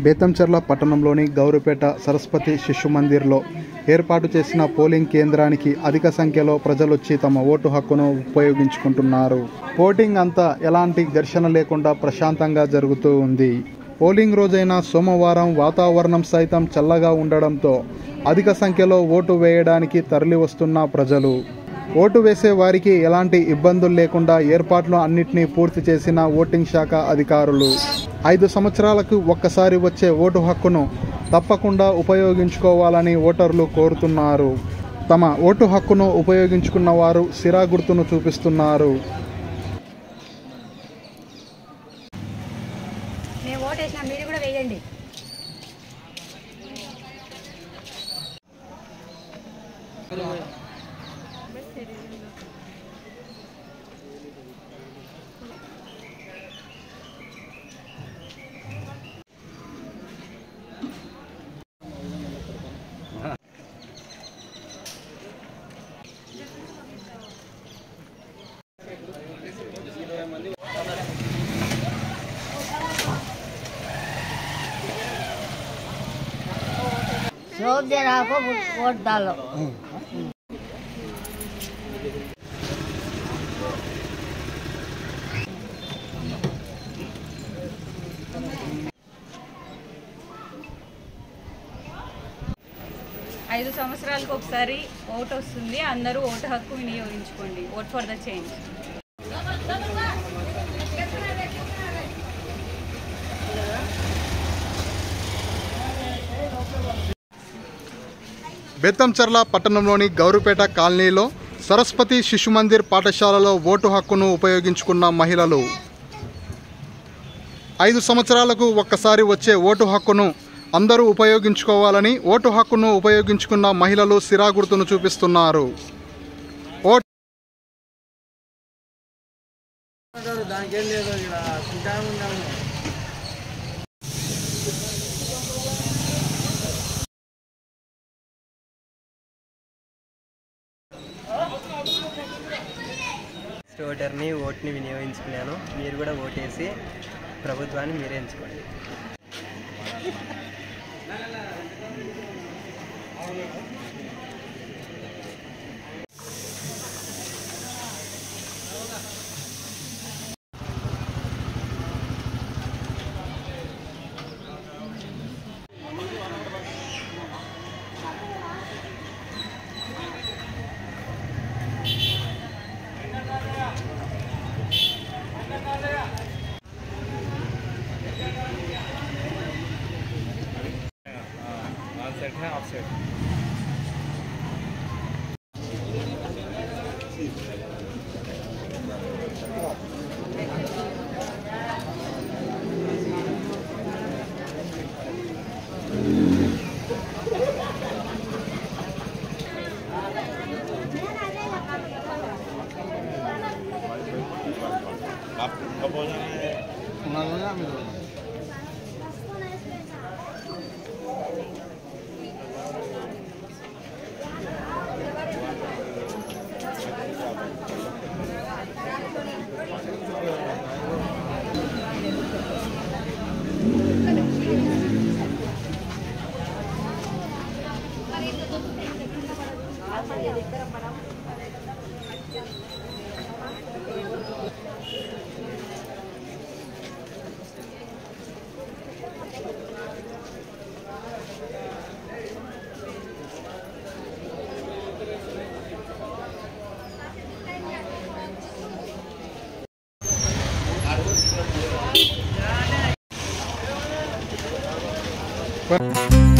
బేతంచెర్ల పట్టణంలోని గౌరిపేట సరస్వతి శిశు మందిర్లో ఏర్పాటు చేసిన పోలింగ్ కేంద్రానికి అధిక సంఖ్యలో ప్రజలొచ్చి తమ ఓటు హక్కును ఉపయోగించుకుంటున్నారు. పోలింగ్ అంతా ఎలాంటి ఘర్షణ లేకుండా ప్రశాంతంగా జరుగుతూ ఉంది. పోలింగ్ రోజైన సోమవారం వాతావరణం సైతం చల్లగా ఉండడంతో అధిక సంఖ్యలో ఓటు వేయడానికి తరలి వస్తున్న ప్రజలు. ఓటు వేసే వారికి ఎలాంటి ఇబ్బందులు లేకుండా ఏర్పాట్లు అన్నింటినీ పూర్తి చేసిన ఓటింగ్ శాఖ అధికారులు 5 సంవత్సరాలకు ఒక్కసారి వచ్చే ఓటు హక్కును తప్పకుండా ఉపయోగించుకోవాలని ఓటర్లు కోరుతున్నారు. తమ ఓటు హక్కును ఉపయోగించుకున్న వారు సిరా గుర్తును చూపిస్తున్నారు. మీరు కూడా వేయండి. शौक दे रहा को वोट डालो। ఐదు సంవత్సరాలకు ఒకసారి ఓటు వస్తుంది. అందరూ ఓటు హక్కు వినియోగించుకోండి. Vote for the change. Betamcherla పట్టణంలోని గౌరిపేట కాలనీలో సరస్వతి శిశు మందిర్ పాఠశాలలో ఓటు హక్కును ఉపయోగించుకున్న మహిళలు 5 సంవత్సరాలకు ఒక్కసారి వచ్చే ఓటు హక్కును అందరూ ఉపయోగించుకోవాలని ఓటు హక్కును ఉపయోగించుకున్న మహిళలు సిరా గుర్తును చూపిస్తున్నారు. ఓటర్ని ఓటుని వినియోగించుకున్నాను. మీరు కూడా ఓటేసి ప్రభుత్వాన్ని మీరే ఎంచుకోండి. ऑफसेट आप कब हो जाना है? Well